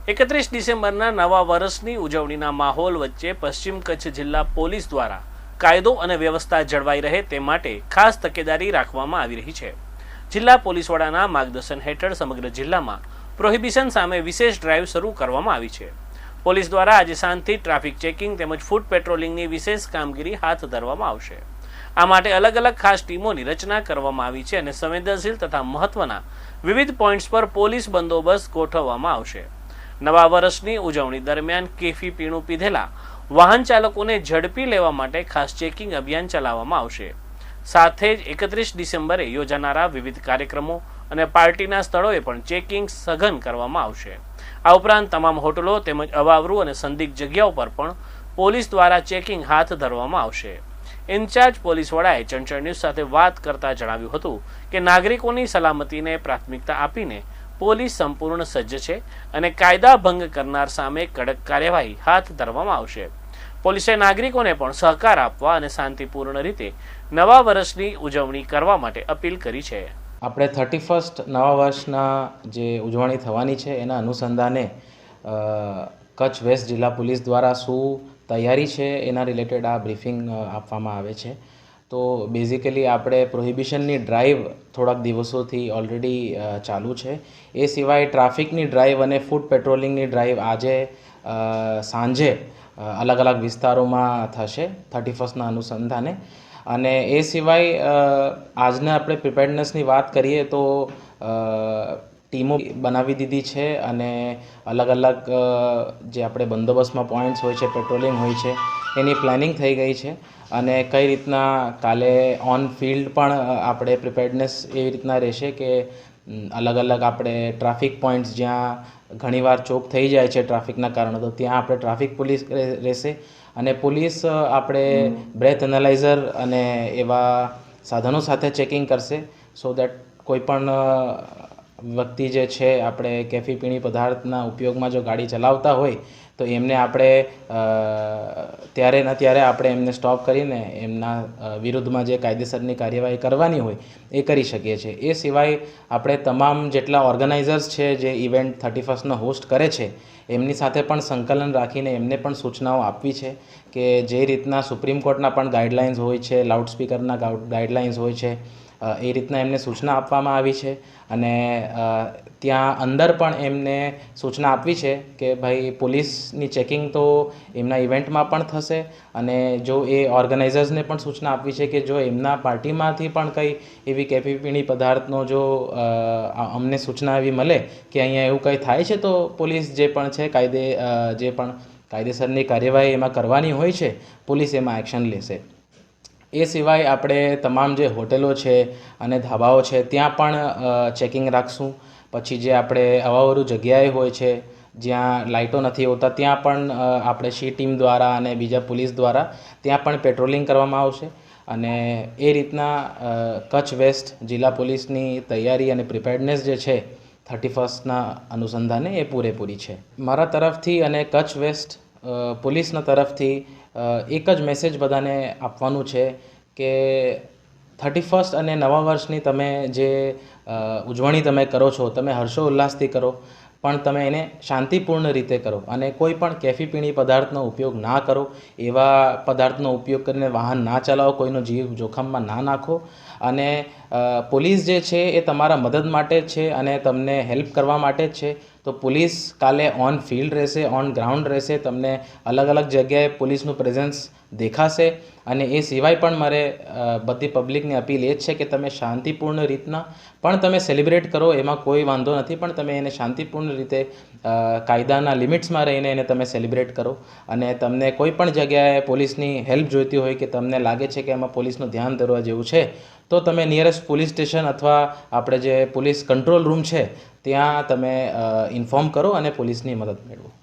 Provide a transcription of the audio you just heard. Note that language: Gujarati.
31 ડિસેમ્બરના નવા વર્ષની ઉજવણીના માહોલ વચ્ચે પશ્ચિમ કચ્છ જિલ્લા પોલીસ દ્વારા કાયદો અને વ્યવસ્થા જળવાઈ રહે તે માટે ખાસ તકેદારી રાખવામાં આવી રહી છે। જિલ્લા પોલીસ વડાના માર્ગદર્શન હેઠળ સમગ્ર જિલ્લામાં પ્રોહિબિશન સામે વિશેષ ડ્રાઈવ શરૂ કરવામાં આવી છે। પોલીસ દ્વારા આજે સાંજથી ટ્રાફિક ચેકિંગ તેમજ ફૂટ પેટ્રોલિંગની વિશેષ કામગીરી હાથ ધરવામાં આવશે। આ માટે અલગ અલગ ખાસ ટીમોની રચના કરવામાં આવી છે અને સંવેદનશીલ તથા મહત્વના વિવિધ પોઈન્ટ્સ પર પોલીસ બંદોબસ્ત ગોઠવવામાં આવશે। નવા વર્ષની ઉજવણી દરમિયાન કેફી પીણું પીધેલા વાહન ચાલકોને ઝડપી લેવા માટે ખાસ ચેકિંગ અભિયાન ચલાવવામાં આવશે। સાથે જ 31 ડિસેમ્બરે યોજાનારા વિવિધ કાર્યક્રમો અને પાર્ટીના સ્થળોએ પણ ચેકિંગ સઘન કરવામાં આવશે। આ ઉપરાંત તમામ હોટલો તેમજ અવાવરૂ અને સંદિગ્ધ જગ્યાઓ પર પણ પોલીસ દ્વારા ચેકિંગ હાથ ધરવામાં આવશે। ઇન્ચાર્જ પોલીસ વડાએ ચંચળ ન્યૂઝ સાથે વાત કરતા જણાવ્યું હતું કે નાગરિકોની સલામતીને પ્રાથમિકતા આપીને પોલીસ સંપૂર્ણ સજ્જ છે અને કાયદા ભંગ કરનાર સામે કડક કાર્યવાહી હાથ ધરવામાં આવશે। પોલીસે નાગરિકોને પણ સહકાર આપવા અને શાંતિપૂર્ણ રીતે નવા વર્ષની ઉજવણી કરવા માટે અપીલ કરી છે। આપણે 31 નવા વર્ષના જે ઉજવણી થવાની છે એના અનુસંધાને કચ્છ વેસ્ટ જિલ્લા પોલીસ દ્વારા શું તૈયારી છે એના રિલેટેડ આ બ્રીફિંગ આપવામાં આવે છે। તો બેઝિકલી આપણે પ્રોહિબિશનની ડ્રાઈવ થોડાક દિવસોથી ઓલરેડી ચાલુ છે। એ સિવાય ટ્રાફિકની ડ્રાઈવ અને ફૂટ પેટ્રોલિંગની ડ્રાઈવ આજે સાંજે અલગ અલગ વિસ્તારોમાં થશે 31ના અનુસંધાને। અને એ સિવાય આજના આપણે પ્રિપેર્ડનેસની વાત કરીએ તો ટીમો બનાવી દીધી છે અને અલગ અલગ જે આપણે બંદોબસ્તમાં પોઈન્ટ્સ હોય છે, પેટ્રોલિંગ હોય છે, એની પ્લાનિંગ થઈ ગઈ છે। અને કઈ રીતના કાલે ઓન ફિલ્ડ પણ આપણે પ્રિપેર્ડનેસ એવી રીતના રહેશે કે અલગ અલગ આપણે ટ્રાફિક પોઈન્ટ્સ જ્યાં ઘણીવાર ચોક થઈ જાય છે ટ્રાફિકના કારણે તો ત્યાં આપણે ટ્રાફિક પોલીસ રહેશે અને પોલીસ આપણે બ્રેથ એનાલાઇઝર અને એવા સાધનો સાથે ચેકિંગ કરશે સો દેટ કોઈ પણ વ્યક્તિ જે છે આપણે કેફી પીણી પદાર્થના ઉપયોગમાં જો ગાડી ચલાવતા હોય તો એમને આપણે ત્યારે ને ત્યારે આપણે એમને સ્ટોપ કરીને એમના વિરુદ્ધમાં જે કાયદેસરની કાર્યવાહી કરવાની હોય એ કરી શકીએ છીએ। એ સિવાય આપણે તમામ જેટલા ઓર્ગેનાઇઝર્સ છે જે ઇવેન્ટ 31નો હોસ્ટ કરે છે એમની સાથે પણ સંકલન રાખીને એમને પણ સૂચનાઓ આપવી છે કે જે રીતના સુપ્રીમ કોર્ટના પણ ગાઈડલાઇન્સ હોય છે, લાઉડસ્પીકરના ગાઈડલાઇન્સ હોય છે, એ રીતના એમને સૂચના આપવામાં આવી છે। અને ત્યાં અંદર પણ એમને સૂચના આપવી છે કે ભાઈ પોલીસની ચેકિંગ તો એમના ઇવેન્ટમાં પણ થશે અને જો એ ઓર્ગેનાઇઝર્સને પણ સૂચના આપવી છે કે જો એમના પાર્ટીમાંથી પણ કંઈ એવી કેફી પીણી પદાર્થનો જો અમને સૂચના એવી મળે કે અહીંયા એવું કંઈ થાય છે તો પોલીસ જે પણ છે જે પણ કાયદેસરની કાર્યવાહી એમાં કરવાની હોય છે પોલીસ એમાં એક્શન લેશે। એ સિવાય આપણે તમામ જે હોટેલો છે અને ધાબાઓ છે ત્યાં પણ ચેકિંગ રાખશું। પછી જે આપણે અવાવરૂ જગ્યાએ હોય છે જ્યાં લાઇટો નથી હોતા ત્યાં પણ આપણે શી ટીમ દ્વારા અને બીજા પોલીસ દ્વારા ત્યાં પણ પેટ્રોલિંગ કરવામાં આવશે। અને એ રીતના કચ્છ વેસ્ટ જિલ્લા પોલીસની તૈયારી અને પ્રિપેર્ડનેસ જે છે 31ના અનુસંધાને એ પૂરેપૂરી છે। મારા તરફથી અને કચ્છ વેસ્ટ પોલીસના તરફથી એક જ મેસેજ બધાને આપવાનું છે કે 31 અને નવા વર્ષની તમે જે ઉજવણી તમે કરો છો તમે હર્ષો ઉલ્લાસથી કરો પણ તમે એને શાંતિપૂર્ણ રીતે કરો અને કોઈ પણ કેફી પીણી પદાર્થનો ઉપયોગ ના કરો, એવા પદાર્થનો ઉપયોગ કરીને વાહન ના ચલાવો, કોઈનો જીવ જોખમમાં ના નાખો। અને પોલીસ જે છે એ તમારા મદદ માટે જ છે અને તમને હેલ્પ કરવા માટે જ છે। તો પોલીસ કાલે ઓન ફિલ્ડ રહેશે, ઓન ગ્રાઉન્ડ રહેશે, તમને અલગ અલગ જગ્યાએ પોલીસનું પ્રેઝન્સ દેખાશે। અને એ સિવાય પણ મારે બધી પબ્લિકની અપીલ એ જ છે કે તમે શાંતિપૂર્ણ રીતના પણ તમે સેલિબ્રેટ કરો, એમાં કોઈ વાંધો નથી, પણ તમે એને શાંતિપૂર્ણ રીતે કાયદાના લિમિટ્સમાં રહીને એને તમે સેલિબ્રેટ કરો। અને તમને કોઈ પણ જગ્યાએ પોલીસની હેલ્પ જોઈતી હોય કે તમને લાગે છે કે એમાં પોલીસનું ધ્યાન દોરવા જેવું છે તો તમે નિયરેસ્ટ પોલીસ સ્ટેશન અથવા આપણે જે પોલીસ કંટ્રોલ રૂમ છે ત્યાં તમે ઇન્ફોર્મ કરો અને પોલીસની મદદ મેળવો।